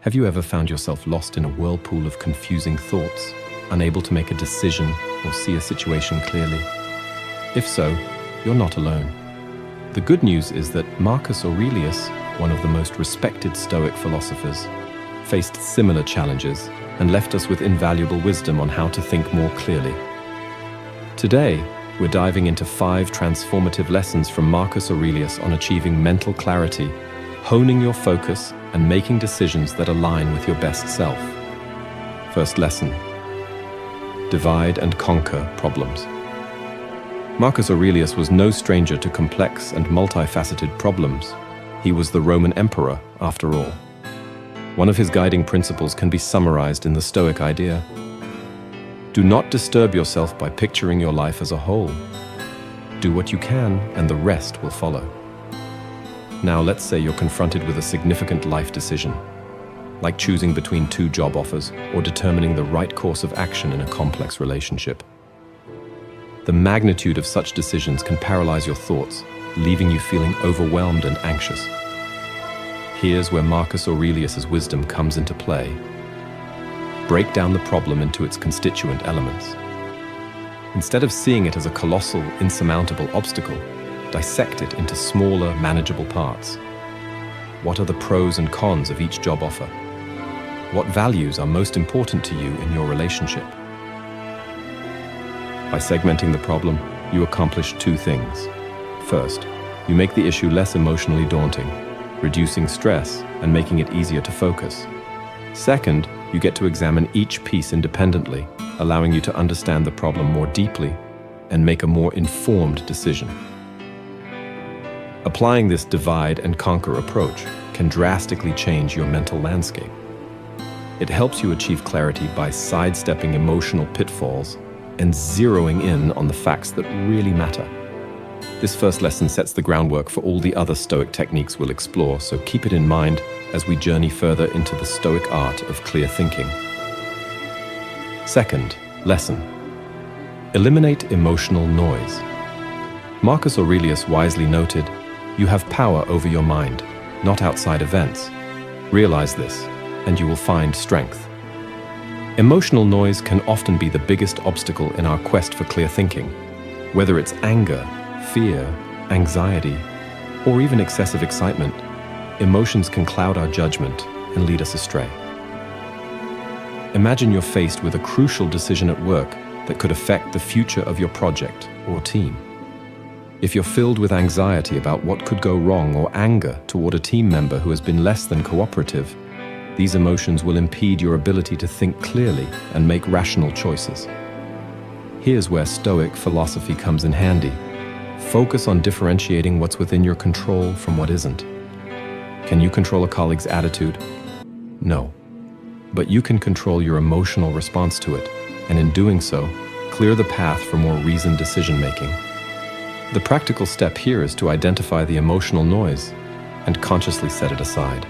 Have you ever found yourself lost in a whirlpool of confusing thoughts, unable to make a decision or see a situation clearly? If so, you're not alone. The good news is that Marcus Aurelius, one of the most respected Stoic philosophers, faced similar challenges and left us with invaluable wisdom on how to think more clearly. Today, we're diving into 5 transformative lessons from Marcus Aurelius on achieving mental clarity, honing your focus, and making decisions that align with your best self. First lesson: divide and conquer problems. Marcus Aurelius was no stranger to complex and multifaceted problems. He was the Roman emperor, after all. One of his guiding principles can be summarized in the Stoic idea: do not disturb yourself by picturing your life as a whole. Do what you can, and the rest will follow. Now, let's say you're confronted with a significant life decision, like choosing between 2 job offers or determining the right course of action in a complex relationship. The magnitude of such decisions can paralyze your thoughts, leaving you feeling overwhelmed and anxious. Here's where Marcus Aurelius's wisdom comes into play. Break down the problem into its constituent elements. Instead of seeing it as a colossal, insurmountable obstacle, dissect it into smaller, manageable parts. What are the pros and cons of each job offer? What values are most important to you in your relationship? By segmenting the problem, you accomplish 2 things. First, you make the issue less emotionally daunting, reducing stress and making it easier to focus. Second, you get to examine each piece independently, allowing you to understand the problem more deeply and make a more informed decision. Applying this divide and conquer approach can drastically change your mental landscape. It helps you achieve clarity by sidestepping emotional pitfalls and zeroing in on the facts that really matter. This first lesson sets the groundwork for all the other Stoic techniques we'll explore, so keep it in mind as we journey further into the Stoic art of clear thinking. Second lesson: eliminate emotional noise. Marcus Aurelius wisely noted, "You have power over your mind, not outside events. Realize this, and you will find strength." Emotional noise can often be the biggest obstacle in our quest for clear thinking. Whether it's anger, fear, anxiety, or even excessive excitement, emotions can cloud our judgment and lead us astray. Imagine you're faced with a crucial decision at work that could affect the future of your project or team. If you're filled with anxiety about what could go wrong or anger toward a team member who has been less than cooperative, these emotions will impede your ability to think clearly and make rational choices. Here's where Stoic philosophy comes in handy. Focus on differentiating what's within your control from what isn't. Can you control a colleague's attitude? No. But you can control your emotional response to it, and in doing so, clear the path for more reasoned decision-making. The practical step here is to identify the emotional noise and consciously set it aside.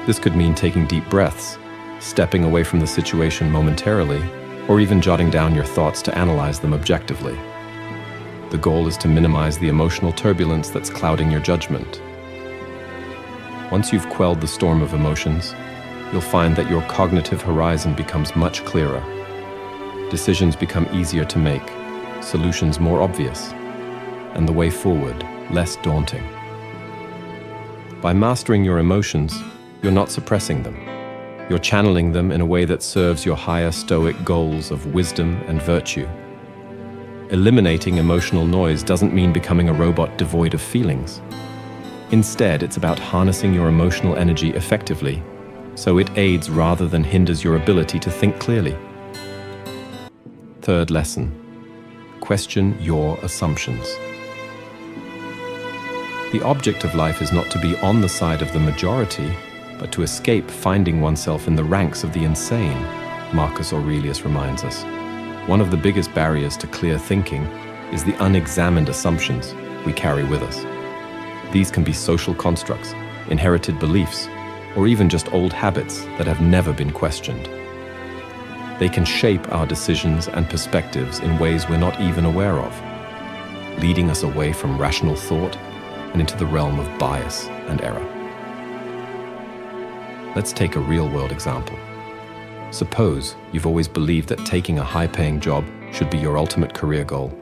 This could mean taking deep breaths, stepping away from the situation momentarily, or even jotting down your thoughts to analyze them objectively. The goal is to minimize the emotional turbulence that's clouding your judgment. Once you've quelled the storm of emotions, you'll find that your cognitive horizon becomes much clearer. Decisions become easier to make, solutions more obvious, and the way forward less daunting. By mastering your emotions, you're not suppressing them. You're channeling them in a way that serves your higher Stoic goals of wisdom and virtue. Eliminating emotional noise doesn't mean becoming a robot devoid of feelings. Instead, it's about harnessing your emotional energy effectively, so it aids rather than hinders your ability to think clearly. Third lesson: question your assumptions. The object of life is not to be on the side of the majority, but to escape finding oneself in the ranks of the insane, Marcus Aurelius reminds us. One of the biggest barriers to clear thinking is the unexamined assumptions we carry with us. These can be social constructs, inherited beliefs, or even just old habits that have never been questioned. They can shape our decisions and perspectives in ways we're not even aware of, leading us away from rational thought and into the realm of bias and error. Let's take a real-world example. Suppose you've always believed that taking a high-paying job should be your ultimate career goal.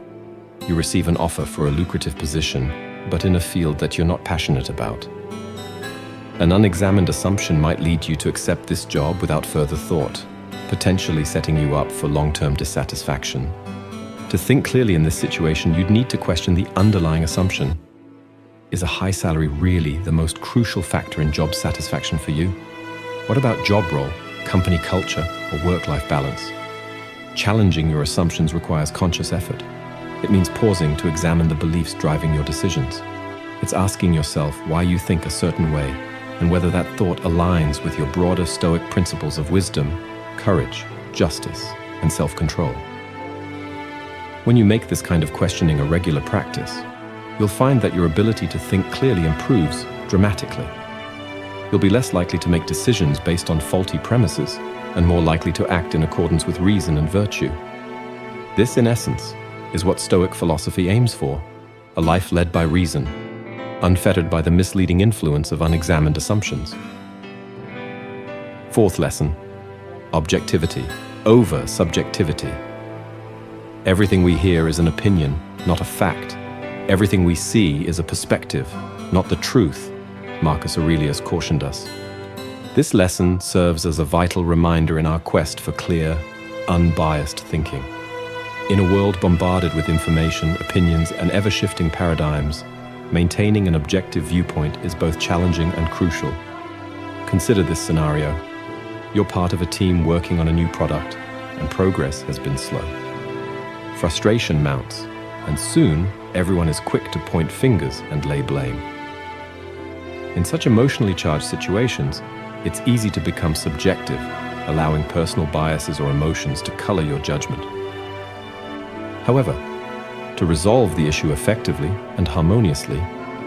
You receive an offer for a lucrative position, but in a field that you're not passionate about. An unexamined assumption might lead you to accept this job without further thought, potentially setting you up for long-term dissatisfaction. To think clearly in this situation, you'd need to question the underlying assumption. Is a high salary really the most crucial factor in job satisfaction for you? What about job role, company culture, or work-life balance? Challenging your assumptions requires conscious effort. It means pausing to examine the beliefs driving your decisions. It's asking yourself why you think a certain way and whether that thought aligns with your broader Stoic principles of wisdom, courage, justice, and self-control. When you make this kind of questioning a regular practice, you'll find that your ability to think clearly improves dramatically. You'll be less likely to make decisions based on faulty premises and more likely to act in accordance with reason and virtue. This, in essence, is what Stoic philosophy aims for, a life led by reason, unfettered by the misleading influence of unexamined assumptions. Fourth lesson, objectivity over subjectivity. Everything we hear is an opinion, not a fact. Everything we see is a perspective, not the truth, Marcus Aurelius cautioned us. This lesson serves as a vital reminder in our quest for clear, unbiased thinking. In a world bombarded with information, opinions, and ever-shifting paradigms, maintaining an objective viewpoint is both challenging and crucial. Consider this scenario. You're part of a team working on a new product, and progress has been slow. Frustration mounts, and soon everyone is quick to point fingers and lay blame. In such emotionally charged situations, it's easy to become subjective, allowing personal biases or emotions to color your judgment. However, to resolve the issue effectively and harmoniously,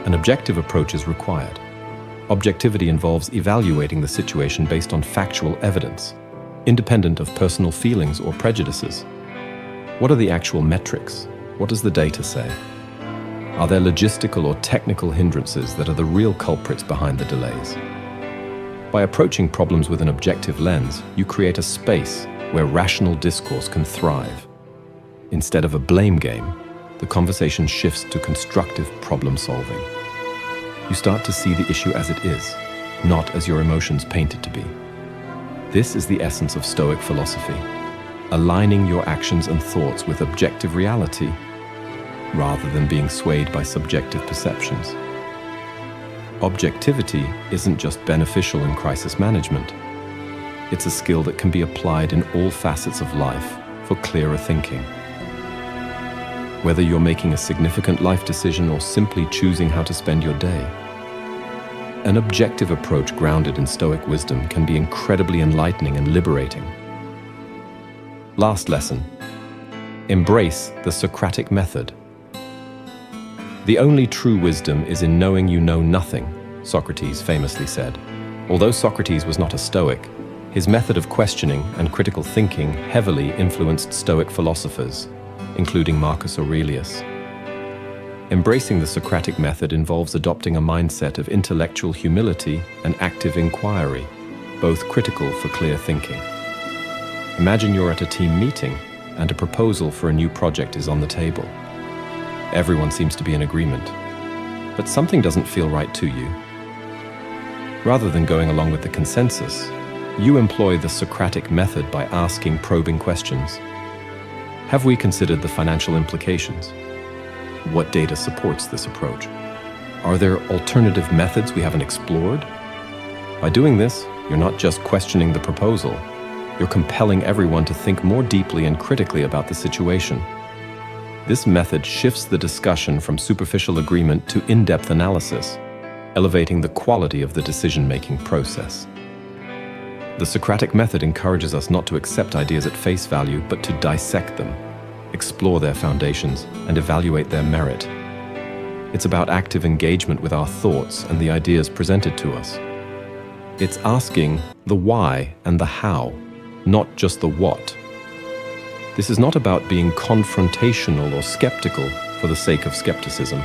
an objective approach is required. Objectivity involves evaluating the situation based on factual evidence, independent of personal feelings or prejudices. What are the actual metrics? What does the data say? Are there logistical or technical hindrances that are the real culprits behind the delays? By approaching problems with an objective lens, you create a space where rational discourse can thrive. Instead of a blame game, the conversation shifts to constructive problem solving. You start to see the issue as it is, not as your emotions paint it to be. This is the essence of Stoic philosophy, aligning your actions and thoughts with objective reality rather than being swayed by subjective perceptions. Objectivity isn't just beneficial in crisis management. It's a skill that can be applied in all facets of life for clearer thinking. Whether you're making a significant life decision or simply choosing how to spend your day, an objective approach grounded in Stoic wisdom can be incredibly enlightening and liberating. Last lesson, embrace the Socratic method. The only true wisdom is in knowing you know nothing, Socrates famously said. Although Socrates was not a Stoic, his method of questioning and critical thinking heavily influenced Stoic philosophers, including Marcus Aurelius. Embracing the Socratic method involves adopting a mindset of intellectual humility and active inquiry, both critical for clear thinking. Imagine you're at a team meeting and a proposal for a new project is on the table. Everyone seems to be in agreement, but something doesn't feel right to you. Rather than going along with the consensus, you employ the Socratic method by asking probing questions. Have we considered the financial implications? What data supports this approach? Are there alternative methods we haven't explored? By doing this, you're not just questioning the proposal, you're compelling everyone to think more deeply and critically about the situation. This method shifts the discussion from superficial agreement to in-depth analysis, elevating the quality of the decision-making process. The Socratic method encourages us not to accept ideas at face value, but to dissect them, explore their foundations, and evaluate their merit. It's about active engagement with our thoughts and the ideas presented to us. It's asking the why and the how, not just the what. This is not about being confrontational or skeptical for the sake of skepticism.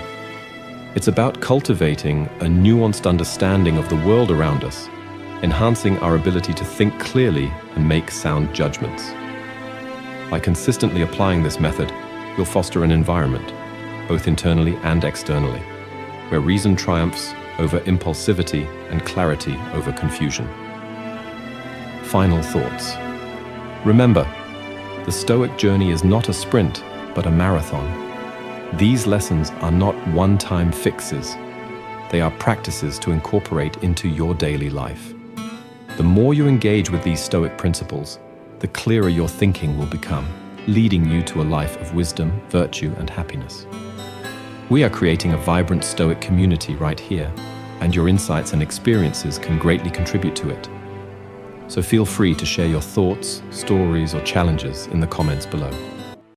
It's about cultivating a nuanced understanding of the world around us enhancing our ability to think clearly and make sound judgments. By consistently applying this method, you'll foster an environment, both internally and externally, where reason triumphs over impulsivity and clarity over confusion. Final thoughts. Remember, the Stoic journey is not a sprint, but a marathon. These lessons are not one-time fixes. They are practices to incorporate into your daily life. The more you engage with these Stoic principles, the clearer your thinking will become, leading you to a life of wisdom, virtue, and happiness. We are creating a vibrant Stoic community right here, and your insights and experiences can greatly contribute to it. So feel free to share your thoughts, stories, or challenges in the comments below.